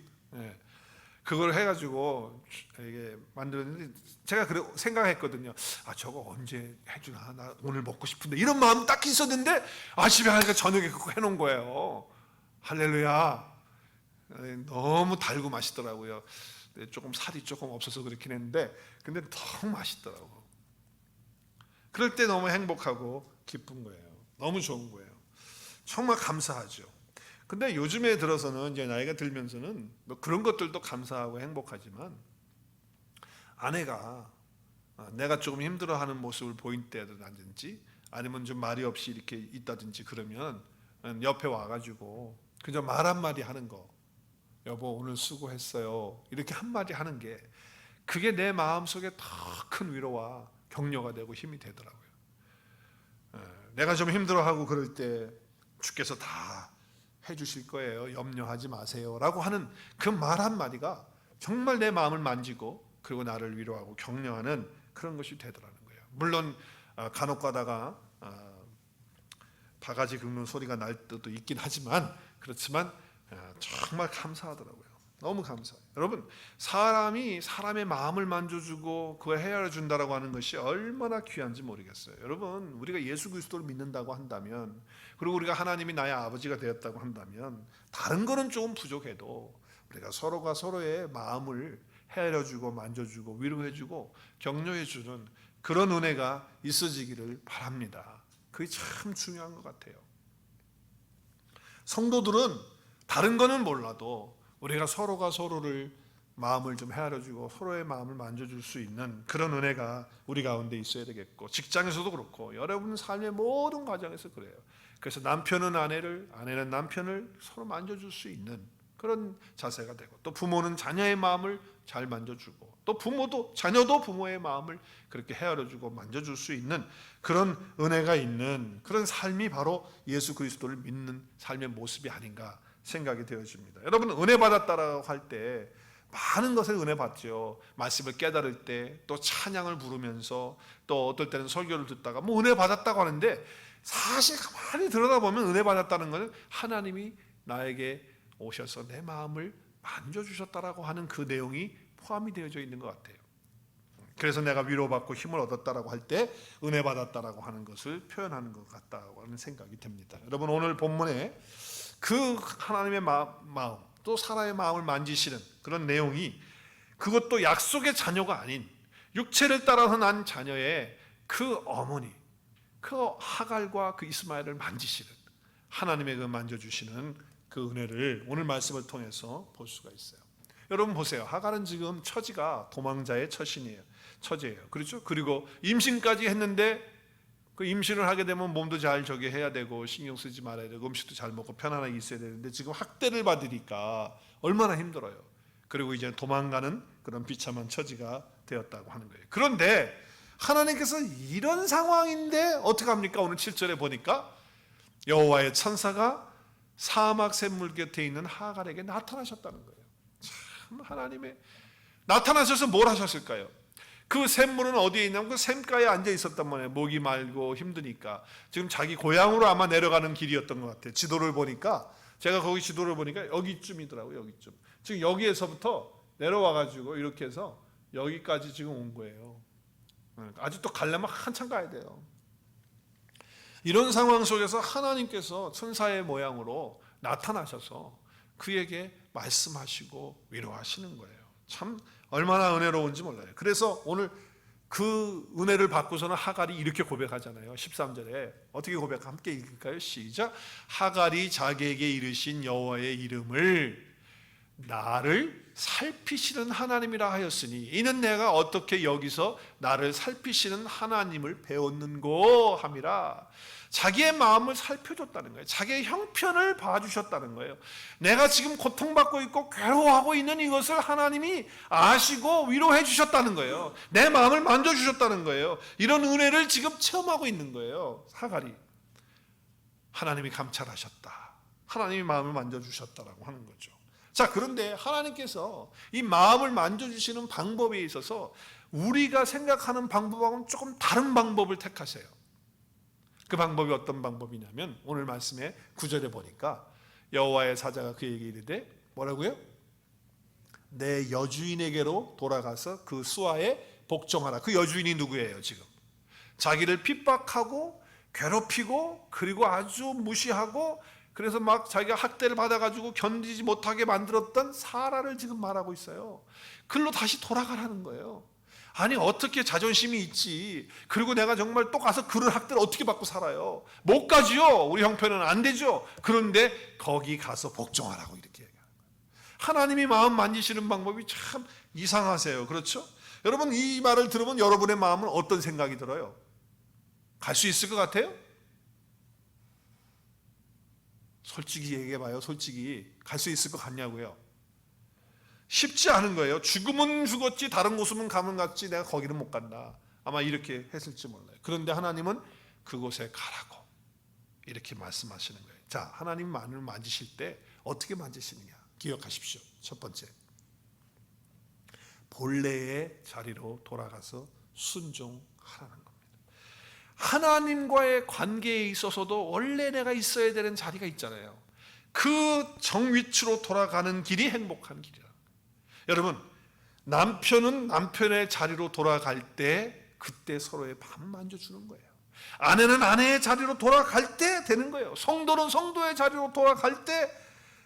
그걸 해가지고 이게 만들었는데 제가 그래 생각했거든요. 아 저거 언제 해주나, 나 오늘 먹고 싶은데, 이런 마음 딱 있었는데 집에 가니까 저녁에 그거 해놓은 거예요. 할렐루야. 너무 달고 맛있더라고요. 조금 살이 조금 없어서 그렇긴 했는데 근데 너무 맛있더라고. 그럴 때 너무 행복하고 기쁜 거예요. 너무 좋은 거예요. 정말 감사하죠. 근데 요즘에 들어서는 이제 나이가 들면서는 뭐 그런 것들도 감사하고 행복하지만 아내가 내가 조금 힘들어하는 모습을 보일 때라든지 아니면 좀 말이 없이 이렇게 있다든지 그러면 옆에 와가지고 그저 말 한마디 하는 거, 여보 오늘 수고했어요, 이렇게 한마디 하는 게 그게 내 마음속에 더 큰 위로와 격려가 되고 힘이 되더라고요. 내가 좀 힘들어하고 그럴 때 주께서 다 해주실 거예요, 염려하지 마세요 라고 하는 그 말 한마디가 정말 내 마음을 만지고 그리고 나를 위로하고 격려하는 그런 것이 되더라는 거예요. 물론 간혹 가다가 바가지 긁는 소리가 날 때도 있긴 하지만, 그렇지만 정말 감사하더라고요. 너무 감사해요. 여러분, 사람이 사람의 마음을 만져주고 그걸 헤아려 준다라고 하는 것이 얼마나 귀한지 모르겠어요. 여러분, 우리가 예수 그리스도를 믿는다고 한다면, 그리고 우리가 하나님이 나의 아버지가 되었다고 한다면, 다른 거는 조금 부족해도 우리가 서로가 서로의 마음을 헤아려주고 만져주고 위로해주고 격려해주는 그런 은혜가 있어지기를 바랍니다. 그게 참 중요한 것 같아요. 성도들은 다른 거는 몰라도 우리가 서로가 서로를 마음을 좀 헤아려주고 서로의 마음을 만져줄 수 있는 그런 은혜가 우리 가운데 있어야 되겠고, 직장에서도 그렇고 여러분 삶의 모든 과정에서 그래요. 그래서 남편은 아내를, 아내는 남편을 서로 만져줄 수 있는 그런 자세가 되고, 또 부모는 자녀의 마음을 잘 만져주고, 또 부모도 자녀도 부모의 마음을 그렇게 헤아려주고 만져줄 수 있는 그런 은혜가 있는 그런 삶이 바로 예수 그리스도를 믿는 삶의 모습이 아닌가 생각이 되어집니다. 여러분, 은혜 받았다라고 할 때 많은 것을 은혜 받죠. 말씀을 깨달을 때, 또 찬양을 부르면서, 또 어떨 때는 설교를 듣다가 뭐 은혜 받았다고 하는데, 사실 가만히 들여다보면 은혜 받았다는 것은 하나님이 나에게 오셔서 내 마음을 만져주셨다라고 하는 그 내용이 포함이 되어져 있는 것 같아요. 그래서 내가 위로받고 힘을 얻었다라고 할 때 은혜 받았다라고 하는 것을 표현하는 것 같다고 하는 생각이 듭니다. 여러분, 오늘 본문에 그 하나님의 마음, 또 사람의 마음을 만지시는 그런 내용이, 그것도 약속의 자녀가 아닌 육체를 따라서 난 자녀의 그 어머니, 그 하갈과 그 이스마엘을 만지시는 하나님의 그 만져주시는 그 은혜를 오늘 말씀을 통해서 볼 수가 있어요. 여러분 보세요. 하갈은 지금 처지가 도망자의 처신이에요. 처제예요. 그렇죠? 그리고 임신까지 했는데 그 임신을 하게 되면 몸도 잘 저기 해야 되고 신경 쓰지 말아야 되고 음식도 잘 먹고 편안하게 있어야 되는데 지금 학대를 받으니까 얼마나 힘들어요. 그리고 이제 도망가는 그런 비참한 처지가 되었다고 하는 거예요. 그런데 하나님께서 이런 상황인데 어떻게 합니까? 오늘 7절에 보니까 여호와의 천사가 사막 샘물 곁에 있는 하갈에게 나타나셨다는 거예요. 참 하나님의 나타나셔서 뭘 하셨을까요? 그 샘물은 어디에 있냐면 그 샘가에 앉아 있었단 말이에요. 목이 말고 힘드니까. 지금 자기 고향으로 아마 내려가는 길이었던 것 같아요. 지도를 보니까 제가 거기 지도를 보니까 여기쯤이더라고요. 여기쯤. 지금 여기에서부터 내려와 가지고 이렇게 해서 여기까지 지금 온 거예요. 아직도 가려면 한참 가야 돼요. 이런 상황 속에서 하나님께서 천사의 모양으로 나타나셔서 그에게 말씀하시고 위로하시는 거예요. 참 얼마나 은혜로운지 몰라요. 그래서 오늘 그 은혜를 받고서는 하갈이 이렇게 고백하잖아요. 13절에 어떻게 고백? 함께 읽을까요? 시작. 하갈이 자기에게 이르신 여호와의 이름을 나를 살피시는 하나님이라 하였으니 이는 내가 어떻게 여기서 나를 살피시는 하나님을 배웠는고 함이라. 자기의 마음을 살펴줬다는 거예요. 자기의 형편을 봐주셨다는 거예요. 내가 지금 고통받고 있고 괴로워하고 있는 이것을 하나님이 아시고 위로해 주셨다는 거예요. 내 마음을 만져주셨다는 거예요. 이런 은혜를 지금 체험하고 있는 거예요. 하갈이. 하나님이 감찰하셨다. 하나님이 마음을 만져주셨다라고 하는 거죠. 자, 그런데 하나님께서 이 마음을 만져주시는 방법에 있어서 우리가 생각하는 방법하고는 조금 다른 방법을 택하세요. 그 방법이 어떤 방법이냐면 오늘 말씀에 9절에 보니까 여호와의 사자가 그에게 이르되 뭐라고요? 내 여주인에게로 돌아가서 그 수하에 복종하라. 그 여주인이 누구예요 지금? 자기를 핍박하고 괴롭히고 그리고 아주 무시하고 그래서 막 자기가 학대를 받아가지고 견디지 못하게 만들었던 사라를 지금 말하고 있어요. 글로 다시 돌아가라는 거예요. 아니 어떻게 자존심이 있지. 그리고 내가 정말 또 가서 그런 학대를 어떻게 받고 살아요. 못 가지요. 우리 형편은 안 되죠. 그런데 거기 가서 복종하라고 이렇게 얘기하는 거예요. 하나님이 마음 만지시는 방법이 참 이상하세요. 그렇죠? 여러분 이 말을 들으면 여러분의 마음은 어떤 생각이 들어요? 갈 수 있을 것 같아요? 솔직히 얘기해봐요. 솔직히 갈 수 있을 것 같냐고요? 쉽지 않은 거예요. 죽으면 죽었지 다른 곳으면 가면 갔지 내가 거기는 못 간다. 아마 이렇게 했을지 몰라요. 그런데 하나님은 그곳에 가라고 이렇게 말씀하시는 거예요. 자, 하나님 마음을 만지실 때 어떻게 만지시느냐 기억하십시오. 첫 번째, 본래의 자리로 돌아가서 순종하라는 겁니다. 하나님과의 관계에 있어서도 원래 내가 있어야 되는 자리가 있잖아요. 그 정위치로 돌아가는 길이 행복한 길이라. 여러분, 남편은 남편의 자리로 돌아갈 때 그때 서로의 밥 만져주는 거예요. 아내는 아내의 자리로 돌아갈 때 되는 거예요. 성도는 성도의 자리로 돌아갈 때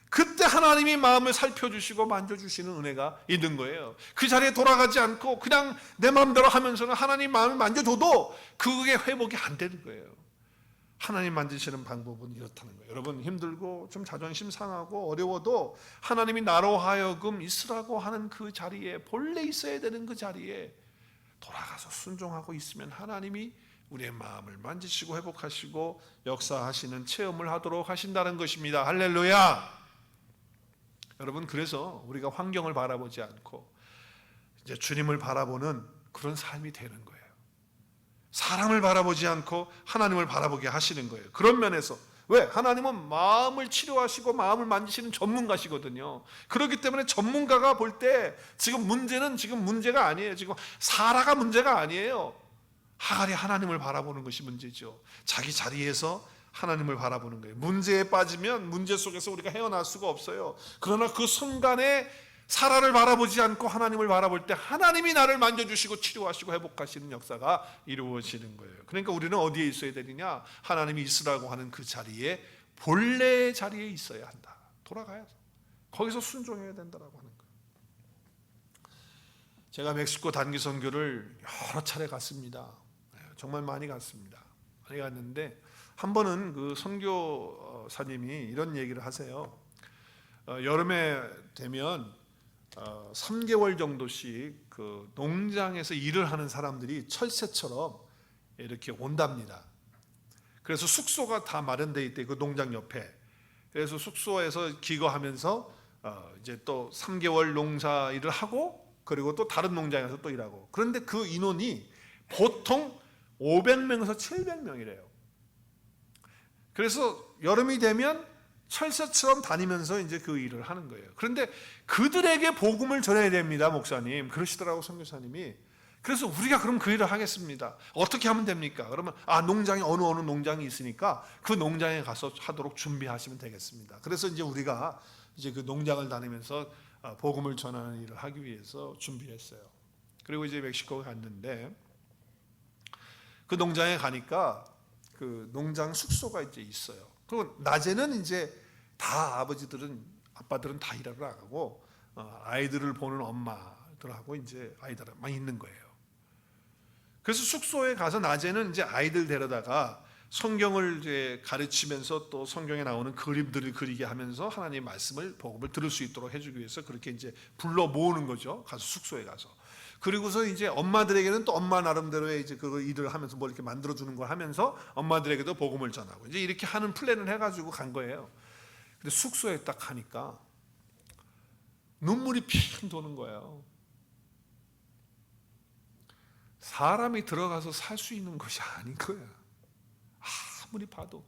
그때 하나님이 마음을 살펴주시고 만져주시는 은혜가 있는 거예요. 그 자리에 돌아가지 않고 그냥 내 마음대로 하면서는 하나님 마음을 만져줘도 그게 회복이 안 되는 거예요. 하나님 만지시는 방법은 이렇다는 거예요. 여러분 힘들고 좀 자존심 상하고 어려워도 하나님이 나로 하여금 있으라고 하는 그 자리에 본래 있어야 되는 그 자리에 돌아가서 순종하고 있으면 하나님이 우리의 마음을 만지시고 회복하시고 역사하시는 체험을 하도록 하신다는 것입니다. 할렐루야. 여러분 그래서 우리가 환경을 바라보지 않고 이제 주님을 바라보는 그런 삶이 되는 거예요. 사람을 바라보지 않고 하나님을 바라보게 하시는 거예요. 그런 면에서 왜? 하나님은 마음을 치료하시고 마음을 만지시는 전문가시거든요. 그렇기 때문에 전문가가 볼 때 지금 문제는 지금 문제가 아니에요. 지금 사라가 문제가 아니에요. 하갈이 하나님을 바라보는 것이 문제죠. 자기 자리에서 하나님을 바라보는 거예요. 문제에 빠지면 문제 속에서 우리가 헤어날 수가 없어요. 그러나 그 순간에 사라를 바라보지 않고 하나님을 바라볼 때 하나님이 나를 만져주시고 치료하시고 회복하시는 역사가 이루어지는 거예요. 그러니까 우리는 어디에 있어야 되느냐? 하나님이 있으라고 하는 그 자리에 본래의 자리에 있어야 한다. 돌아가야죠. 거기서 순종해야 된다라고 하는 거예요. 제가 멕시코 단기 선교를 여러 차례 갔습니다. 정말 많이 갔습니다. 많이 갔는데 한 번은 그 선교사님이 이런 얘기를 하세요. 여름에 되면 3개월 정도씩 그 농장에서 일을 하는 사람들이 철새처럼 이렇게 온답니다. 그래서 숙소가 다 마련돼 있대, 그 농장 옆에. 그래서 숙소에서 기거하면서 이제 또 3개월 농사 일을 하고, 그리고 또 다른 농장에서 또 일하고. 그런데 그 인원이 보통 500명에서 700명이래요. 그래서 여름이 되면 철새처럼 다니면서 이제 그 일을 하는 거예요. 그런데 그들에게 복음을 전해야 됩니다, 목사님. 그러시더라고, 선교사님이. 그래서 우리가 그럼 그 일을 하겠습니다. 어떻게 하면 됩니까? 그러면 농장에 어느 농장이 있으니까 그 농장에 가서 하도록 준비하시면 되겠습니다. 그래서 이제 우리가 이제 그 농장을 다니면서 복음을 전하는 일을 하기 위해서 준비했어요. 그리고 이제 멕시코에 갔는데 그 농장에 가니까 그 농장 숙소가 이제 있어요. 그리고 낮에는 이제 다 아빠들은 다 일하러 나가고 아이들을 보는 엄마들하고 이제 아이들만 있는 거예요. 그래서 숙소에 가서 낮에는 이제 아이들 데려다가 성경을 이제 가르치면서 또 성경에 나오는 그림들을 그리게 하면서 하나님의 말씀을 복음을 들을 수 있도록 해주기 위해서 그렇게 이제 불러 모으는 거죠. 가서 숙소에 가서. 그리고서 이제 엄마들에게는 또 엄마 나름대로의 이제 그 일을 하면서 뭐 이렇게 만들어 주는 걸 하면서 엄마들에게도 복음을 전하고 이제 이렇게 하는 플랜을 해가지고 간 거예요. 근데 숙소에 딱 가니까 눈물이 핑 도는 거예요. 사람이 들어가서 살 수 있는 것이 아닌 거야. 아무리 봐도.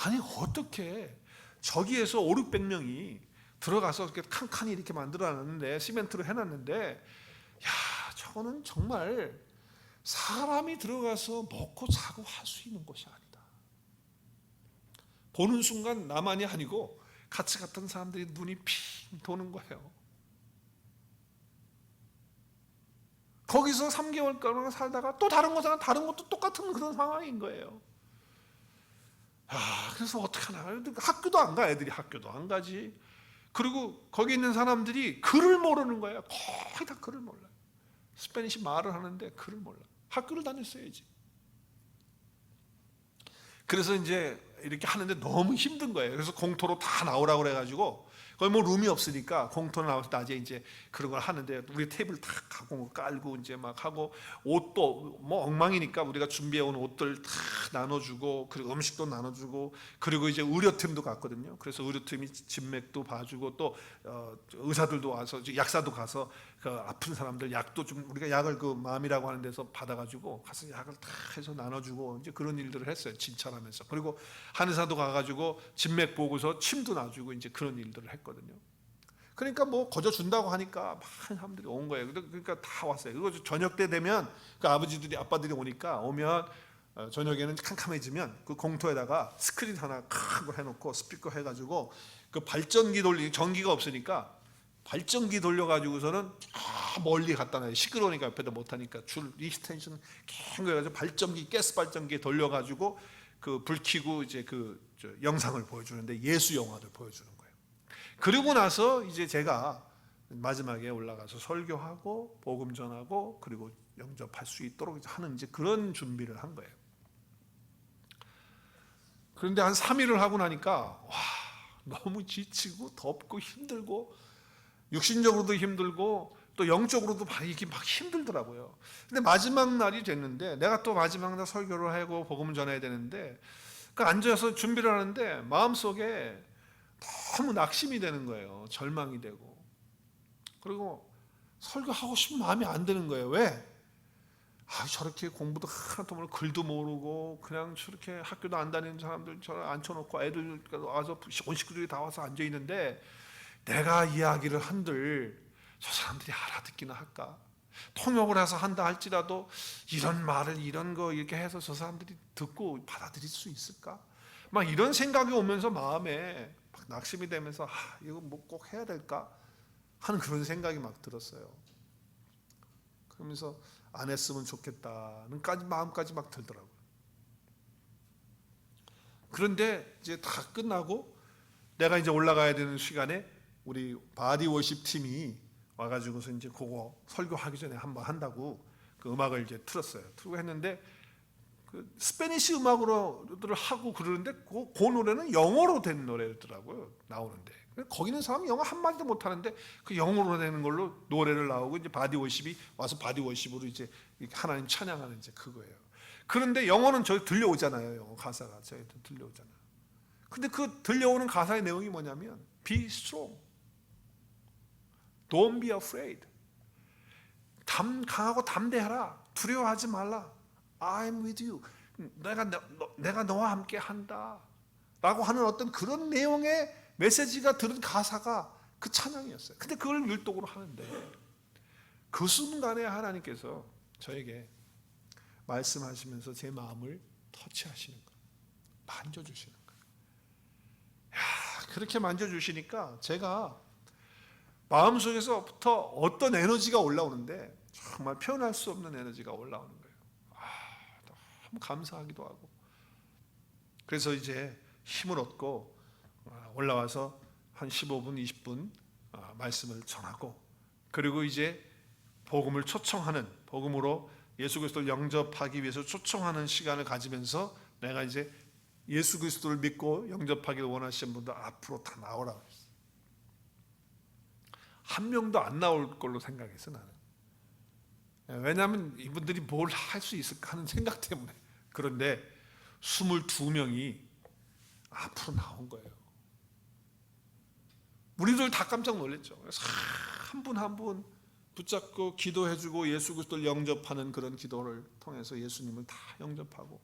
아니 어떻게 저기에서 5, 600명이 들어가서 이렇게 칸칸이 이렇게 만들어놨는데, 시멘트로 해놨는데, 야, 저거는 정말 사람이 들어가서 먹고 자고 할 수 있는 것이 아니다. 보는 순간 나만이 아니고 같이 갔던 사람들이 눈이 핑 도는 거예요. 거기서 3개월간 살다가 또 다른 거잖아. 다른 것도 똑같은 그런 상황인 거예요. 그래서 어떡하나. 학교도 안 가. 애들이 학교도 안 가지. 그리고 거기 있는 사람들이 글을 모르는 거예요. 거의 다 글을 몰라요. 스페니시 말을 하는데 글을 몰라. 학교를 다녔어야지. 그래서 이제 이렇게 하는데 너무 힘든 거예요. 그래서 공터로 다 나오라고 그래가지고 거기 뭐 룸이 없으니까 공터로 나와서 낮에 이제 그런 걸 하는데, 우리 테이블 다 가고 깔고 이제 막 하고, 옷도 뭐 엉망이니까 우리가 준비해온 옷들 다 나눠주고, 그리고 음식도 나눠주고, 그리고 이제 의료팀도 갔거든요. 그래서 의료팀이 진맥도 봐주고, 또 의사들도 와서, 약사도 가서 그 아픈 사람들 약도 좀, 우리가 약을 그 마음이라고 하는 데서 받아가지고 가서 약을 다 해서 나눠주고 이제 그런 일들을 했어요. 진찰하면서. 그리고 한의사도 가가지고 진맥 보고서 침도 놔주고 이제 그런 일들을 했거든요. 그러니까 뭐 거저 준다고 하니까 많은 사람들이 온 거예요. 그러니까 다 왔어요. 그리고 저녁 때 되면 그 아빠들이 오면 저녁에는 캄캄해지면 그 공터에다가 스크린 하나 큰 거 해놓고 스피커 해가지고 그 발전기 전기가 없으니까 발전기 돌려가지고서는 멀리 갖다 놔요. 시끄러우니까 옆에다 못하니까 줄 익스텐션 큰 거 해가지고 발전기, 가스 발전기 돌려가지고 그 불 켜고 이제 그 영상을 보여주는데, 예수 영화를 보여주는 거예요. 그리고 나서 이제 제가 마지막에 올라가서 설교하고 복음 전하고 그리고 영접할 수 있도록 하는 이제 그런 준비를 한 거예요. 그런데 한 3일을 하고 나니까 너무 지치고 덥고 힘들고, 육신적으로도 힘들고 또 영적으로도 이게 막 힘들더라고요. 근데 마지막 날이 됐는데, 내가 또 마지막 날 설교를 하고 복음을 전해야 되는데, 그 앉아서 준비를 하는데 마음속에 너무 낙심이 되는 거예요. 절망이 되고. 그리고 설교하고 싶은 마음이 안 드는 거예요. 왜? 저렇게 공부도 하나도 모르고 글도 모르고 그냥 저렇게 학교도 안 다니는 사람들 저를 앉혀놓고 애들 와서 온 식구들이 다 와서 앉아 있는데, 내가 이야기를 한들 저 사람들이 알아듣기나 할까? 통역을 해서 한다 할지라도 이런 말을 이런 거 이렇게 해서 저 사람들이 듣고 받아들일 수 있을까? 막 이런 생각이 오면서 마음에 막 낙심이 되면서 이거 뭐 꼭 해야 될까? 하는 그런 생각이 막 들었어요. 그러면서 안 했으면 좋겠다는 마음까지 막 들더라고요. 그런데 이제 다 끝나고 내가 이제 올라가야 되는 시간에 우리 바디 워십 팀이 와가지고서 이제 그거 설교하기 전에 한번 한다고 그 음악을 이제 틀었어요. 틀고 했는데 그 스페니시 음악으로들 하고 그러는데 그 노래는 영어로 된 노래더라고요. 나오는데 거기 있는 사람이 영어 한 마디도 못 하는데 그 영어로 되는 걸로 노래를 나오고, 이제 바디 워십이 와서 바디 워십으로 이제 하나님 찬양하는 이제 그거예요. 그런데 영어는 저희 들려오잖아요. 영어 가사가 저희도 들려오잖아요. 근데 그 들려오는 가사의 내용이 뭐냐면 Be strong. Don't be afraid. 강하고 담대하라. 두려워하지 말라. I'm with you. 내가 너와 함께 한다. 라고 하는 어떤 그런 내용의 메시지가 들은 가사가 그 찬양이었어요. 근데 그걸 율동으로 하는데 그 순간에 하나님께서 저에게 말씀하시면서 제 마음을 터치하시는 거예요. 만져주시는 거예요. 그렇게 만져주시니까 제가 마음속에서부터 어떤 에너지가 올라오는데 정말 표현할 수 없는 에너지가 올라오는 거예요. 너무 감사하기도 하고. 그래서 이제 힘을 얻고 올라와서 한 15분, 20분 말씀을 전하고, 그리고 이제 복음을 초청하는, 복음으로 예수 그리스도를 영접하기 위해서 초청하는 시간을 가지면서 내가 이제 예수 그리스도를 믿고 영접하기를 원하시는 분들 앞으로 다 나오라고 했어요. 한 명도 안 나올 걸로 생각했어 나는. 왜냐하면 이분들이 뭘 할 수 있을까 하는 생각 때문에. 그런데 22명이 앞으로 나온 거예요. 우리들 다 깜짝 놀랐죠. 그래서 한 분 한 분 붙잡고 기도해주고 예수 그리스도를 영접하는 그런 기도를 통해서 예수님을 다 영접하고,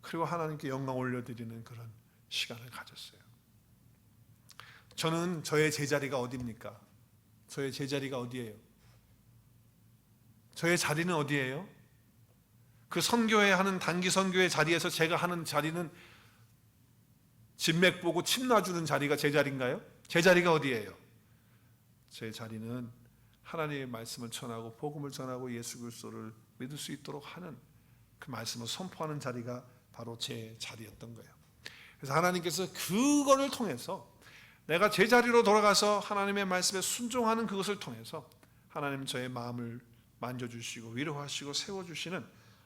그리고 하나님께 영광 올려드리는 그런 시간을 가졌어요. 저는 저의 제자리가 어디입니까? 저의 제자리가 어디예요? 저의 자리는 어디예요? 그 선교회 하는 단기 선교회 자리에서 제가 하는 자리는 진맥 보고 침 놔주는 자리가 제 자리인가요? 제 자리가 어디예요? 제 자리는 하나님의 말씀을 전하고 복음을 전하고 예수 그리스도를 믿을 수 있도록 하는 그 말씀을 선포하는 자리가 바로 제 자리였던 거예요. 그래서 하나님께서 그거를 통해서 내가 제 자리로 돌아가서 하나님의 말씀에 순종하는 그것을 통해서 하나님 저의 마음을 만져주시고 위로하시고 세워주시는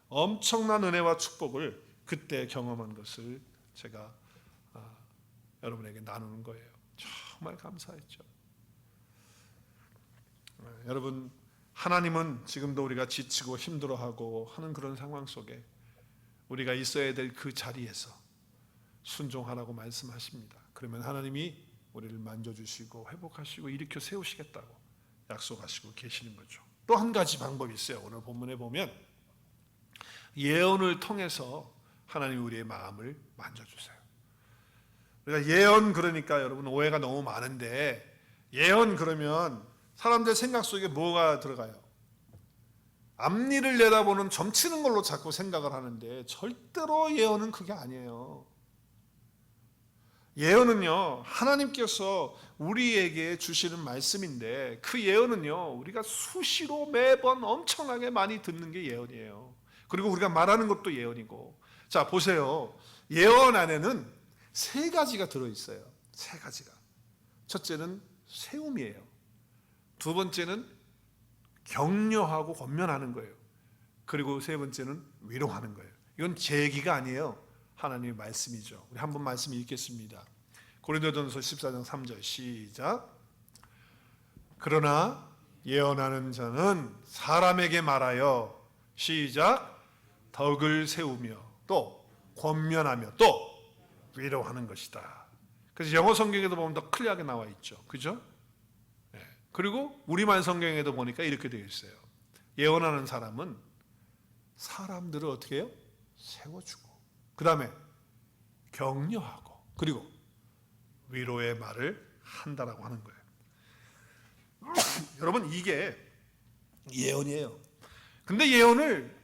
엄청난 은혜와 축복을 그때 경험한 것을 제가 여러분에게 나누는 거예요. 정말 감사했죠. 여러분, 하나님은 지금도 우리가 지치고 힘들어하고 하는 그런 상황 속에 우리가 있어야 될 그 자리에서 순종하라고 말씀하십니다. 그러면 하나님이 우리를 만져주시고 회복하시고 일으켜 세우시겠다고 약속하시고 계시는 거죠. 또 한 가지 방법이 있어요. 오늘 본문에 보면 예언을 통해서 하나님이 우리의 마음을 만져주세요. 우리가 예언 그러니까 여러분 오해가 너무 많은데, 예언 그러면 사람들 생각 속에 뭐가 들어가요? 앞니를 내다보는 점치는 걸로 자꾸 생각을 하는데 절대로 예언은 그게 아니에요. 예언은요, 하나님께서 우리에게 주시는 말씀인데 그 예언은요, 우리가 수시로 매번 엄청나게 많이 듣는 게 예언이에요. 그리고 우리가 말하는 것도 예언이고. 자, 보세요. 예언 안에는 세 가지가 들어있어요. 세 가지가. 첫째는 세움이에요. 두 번째는 격려하고 권면하는 거예요. 그리고 세 번째는 위로하는 거예요. 이건 제 얘기가 아니에요. 하나님의 말씀이죠. 우리 한번 말씀 읽겠습니다. 고린도전서 14장 3절 시작. 그러나 예언하는 자는 사람에게 말하여 시작 덕을 세우며 또 권면하며 또 위로하는 것이다. 그래서 영어 성경에도 보면 더 클리어하게 나와 있죠. 그죠? 네. 그리고 우리말 성경에도 보니까 이렇게 되어 있어요. 예언하는 사람은 사람들을 어떻게 해요? 세워주고, 그 다음에 격려하고, 그리고 위로의 말을 한다라고 하는 거예요. 여러분, 이게 예언이에요. 근데 예언을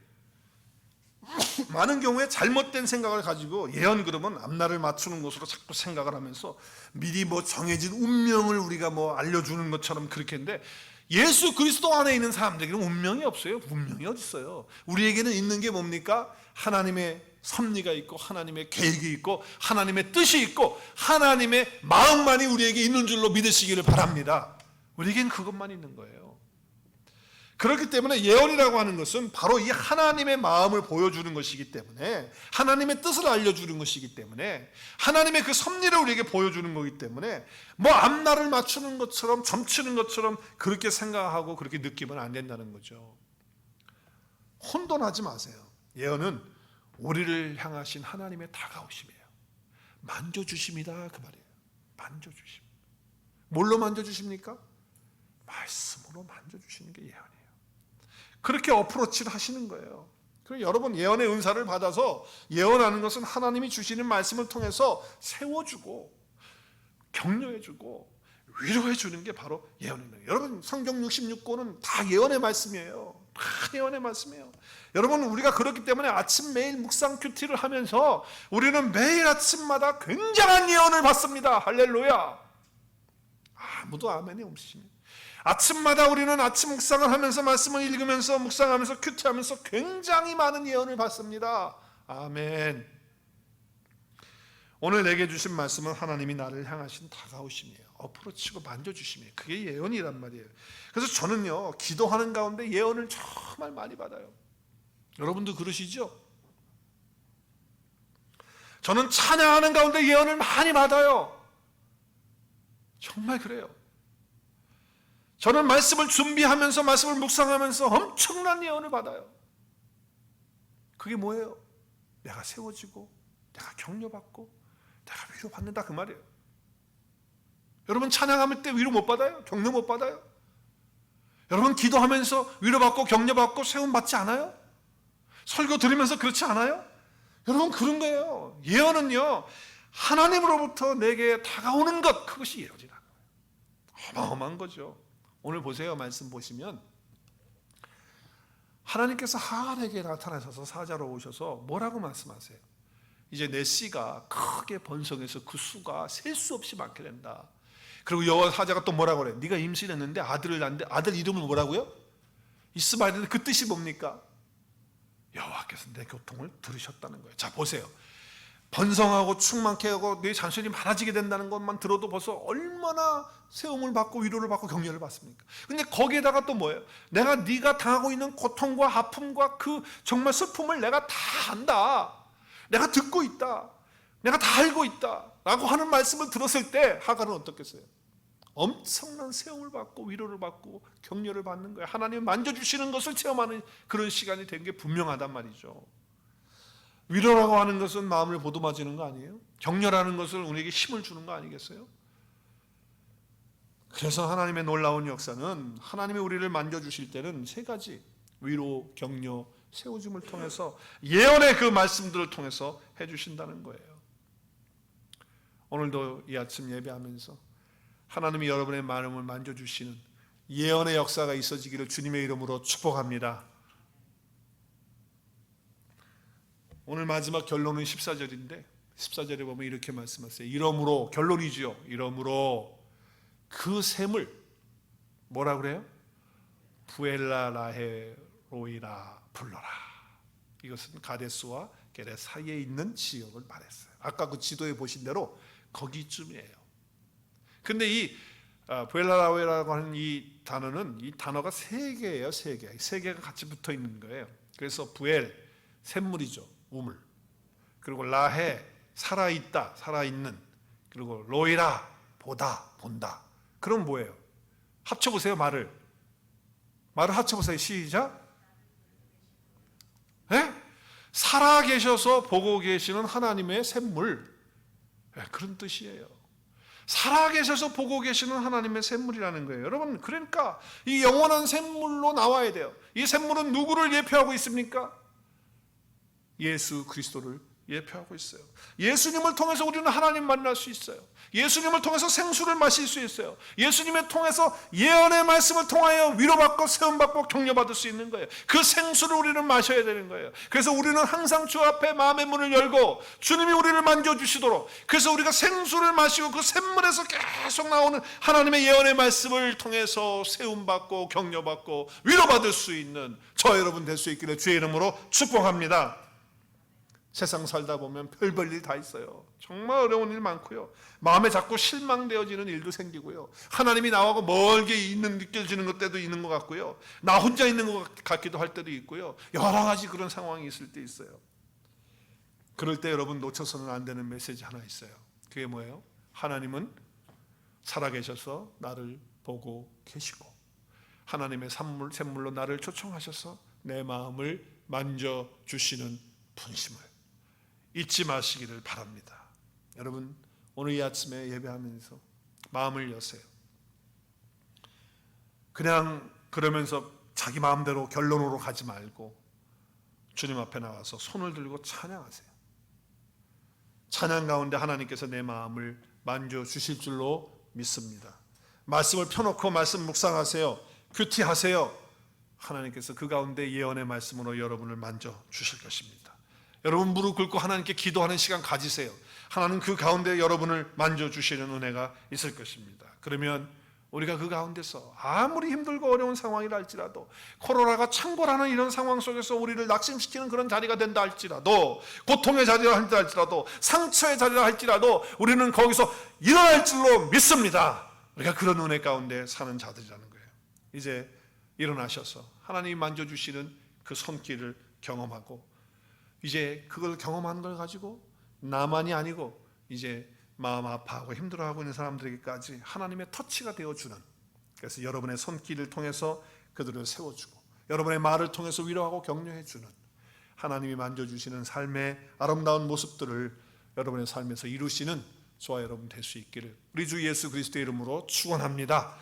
많은 경우에 잘못된 생각을 가지고 예언 그러면 앞날을 맞추는 것으로 자꾸 생각을 하면서 미리 뭐 정해진 운명을 우리가 뭐 알려주는 것처럼 그렇게 했는데, 예수 그리스도 안에 있는 사람들에게는 운명이 없어요. 운명이 어디 있어요? 우리에게는 있는 게 뭡니까? 하나님의 섭리가 있고 하나님의 계획이 있고 하나님의 뜻이 있고 하나님의 마음만이 우리에게 있는 줄로 믿으시기를 바랍니다. 우리에겐 그것만 있는 거예요. 그렇기 때문에 예언이라고 하는 것은 바로 이 하나님의 마음을 보여주는 것이기 때문에, 하나님의 뜻을 알려주는 것이기 때문에, 하나님의 그 섭리를 우리에게 보여주는 거기 때문에 뭐 앞날을 맞추는 것처럼 점치는 것처럼 그렇게 생각하고 그렇게 느끼면 안 된다는 거죠. 혼돈하지 마세요. 예언은 우리를 향하신 하나님의 다가오심이에요. 만져주심이다 그 말이에요. 만져주심. 뭘로 만져주십니까? 말씀으로 만져주시는 게 예언이에요. 그렇게 어프로치를 하시는 거예요. 그리고 여러분, 예언의 은사를 받아서 예언하는 것은 하나님이 주시는 말씀을 통해서 세워주고 격려해주고 위로해주는 게 바로 예언입니다. 여러분, 성경 66권은 다 예언의 말씀이에요. 다 예언의 말씀이에요. 여러분, 우리가 그렇기 때문에 아침 매일 묵상 큐티를 하면서 우리는 매일 아침마다 굉장한 예언을 받습니다. 할렐루야. 아무도 아멘이 없으시네. 아침마다 우리는 아침 묵상을 하면서 말씀을 읽으면서 묵상하면서 큐티하면서 굉장히 많은 예언을 받습니다. 아멘. 오늘 내게 주신 말씀은 하나님이 나를 향하신 다가오심이에요. 어프로치고 만져주심이에요. 그게 예언이란 말이에요. 그래서 저는요, 기도하는 가운데 예언을 정말 많이 받아요. 여러분도 그러시죠? 저는 찬양하는 가운데 예언을 많이 받아요. 정말 그래요. 저는 말씀을 준비하면서 말씀을 묵상하면서 엄청난 예언을 받아요. 그게 뭐예요? 내가 세워지고 내가 격려받고 내가 위로받는다 그 말이에요. 여러분, 찬양할 때 위로 못 받아요? 격려 못 받아요? 여러분, 기도하면서 위로받고 격려받고 세움받지 않아요? 설교 들으면서 그렇지 않아요? 여러분, 그런 거예요. 예언은요, 하나님으로부터 내게 다가오는 것, 그것이 예언이라는 거예요. 어마어마한 거죠. 오늘 보세요. 말씀 보시면 하나님께서 하갈에게 나타나셔서 사자로 오셔서 뭐라고 말씀하세요? 이제 내 씨가 크게 번성해서 그 수가 셀 수 없이 많게 된다. 그리고 여호와 사자가 또 뭐라고 그래? 네가 임신했는데 아들을 낳는데 아들 이름을 뭐라고요? 이스마엘인데 그 뜻이 뭡니까? 여호와께서 내 고통을 들으셨다는 거예요. 자, 보세요. 번성하고 충만케 하고 내 자손이 많아지게 된다는 것만 들어도 벌써 얼마나 세움을 받고 위로를 받고 격려를 받습니까? 근데 거기에다가 또 뭐예요? 내가 네가 당하고 있는 고통과 아픔과 그 정말 슬픔을 내가 다 안다. 내가 듣고 있다. 내가 다 알고 있다. 라고 하는 말씀을 들었을 때 하갈은 어떻겠어요? 엄청난 세움을 받고 위로를 받고 격려를 받는 거예요. 하나님 만져주시는 것을 체험하는 그런 시간이 된 게 분명하단 말이죠. 위로라고 하는 것은 마음을 보듬어주는 거 아니에요? 격려라는 것을 우리에게 힘을 주는 거 아니겠어요? 그래서 하나님의 놀라운 역사는 하나님이 우리를 만져주실 때는 세 가지, 위로, 격려, 세워줌을 통해서 예언의 그 말씀들을 통해서 해주신다는 거예요. 오늘도 이 아침 예배하면서 하나님이 여러분의 마음을 만져주시는 예언의 역사가 있어지기를 주님의 이름으로 축복합니다. 오늘 마지막 결론은 14절인데 14절에 보면 이렇게 말씀하세요. 이러므로, 결론이지요. 이러므로 그 샘을 뭐라 그래요? 부엘라라헤로이라 불러라. 이것은 가데스와 게레 사이에 있는 지역을 말했어요. 아까 그 지도에 보신 대로 거기쯤이에요. 근데 이 부엘라라헤라고 하는 이 단어는, 이 단어가 세 개예요. 세 개가 같이 붙어 있는 거예요. 그래서 부엘, 샘물이죠. 우물. 그리고 라헤, 살아있다, 살아있는. 그리고 로이라, 보다, 본다. 그럼 뭐예요? 합쳐보세요. 말을 합쳐보세요. 시작. 네? 살아계셔서 보고 계시는 하나님의 샘물. 네, 그런 뜻이에요. 살아계셔서 보고 계시는 하나님의 샘물이라는 거예요. 여러분, 그러니까 이 영원한 샘물로 나와야 돼요. 이 샘물은 누구를 예표하고 있습니까? 예수 그리스도를 예표하고 있어요. 예수님을 통해서 우리는 하나님 만날 수 있어요. 예수님을 통해서 생수를 마실 수 있어요. 예수님을 통해서 예언의 말씀을 통하여 위로받고 세움받고 격려받을 수 있는 거예요. 그 생수를 우리는 마셔야 되는 거예요. 그래서 우리는 항상 주 앞에 마음의 문을 열고 주님이 우리를 만져주시도록, 그래서 우리가 생수를 마시고 그 샘물에서 계속 나오는 하나님의 예언의 말씀을 통해서 세움받고 격려받고 위로받을 수 있는 저 여러분 될 수 있기를 주의 이름으로 축복합니다. 세상 살다 보면 별별 일 다 있어요. 정말 어려운 일 많고요. 마음에 자꾸 실망되어지는 일도 생기고요. 하나님이 나하고 멀게 있는 느껴지는 것 때도 있는 것 같고요. 나 혼자 있는 것 같기도 할 때도 있고요. 여러 가지 그런 상황이 있을 때 있어요. 그럴 때 여러분 놓쳐서는 안 되는 메시지 하나 있어요. 그게 뭐예요? 하나님은 살아계셔서 나를 보고 계시고 하나님의 샘물로 나를 초청하셔서 내 마음을 만져주시는 분심을 잊지 마시기를 바랍니다. 여러분, 오늘 이 아침에 예배하면서 마음을 여세요. 그냥 그러면서 자기 마음대로 결론으로 가지 말고 주님 앞에 나와서 손을 들고 찬양하세요. 찬양 가운데 하나님께서 내 마음을 만져주실 줄로 믿습니다. 말씀을 펴놓고 말씀 묵상하세요. 큐티하세요. 하나님께서 그 가운데 예언의 말씀으로 여러분을 만져주실 것입니다. 여러분 무릎 꿇고 하나님께 기도하는 시간 가지세요. 하나님 그 가운데 여러분을 만져주시는 은혜가 있을 것입니다. 그러면 우리가 그 가운데서 아무리 힘들고 어려운 상황이라 할지라도, 코로나가 창궐하는 이런 상황 속에서 우리를 낙심시키는 그런 자리가 된다 할지라도, 고통의 자리라 한다 할지라도, 상처의 자리라 할지라도 우리는 거기서 일어날 줄로 믿습니다. 우리가 그런 은혜 가운데 사는 자들이라는 거예요. 이제 일어나셔서 하나님이 만져주시는 그 손길을 경험하고, 이제 그걸 경험한 걸 가지고 나만이 아니고 이제 마음 아파하고 힘들어하고 있는 사람들에게까지 하나님의 터치가 되어주는, 그래서 여러분의 손길을 통해서 그들을 세워주고 여러분의 말을 통해서 위로하고 격려해주는 하나님이 만져주시는 삶의 아름다운 모습들을 여러분의 삶에서 이루시는 저와 여러분 될 수 있기를 우리 주 예수 그리스도의 이름으로 축원합니다.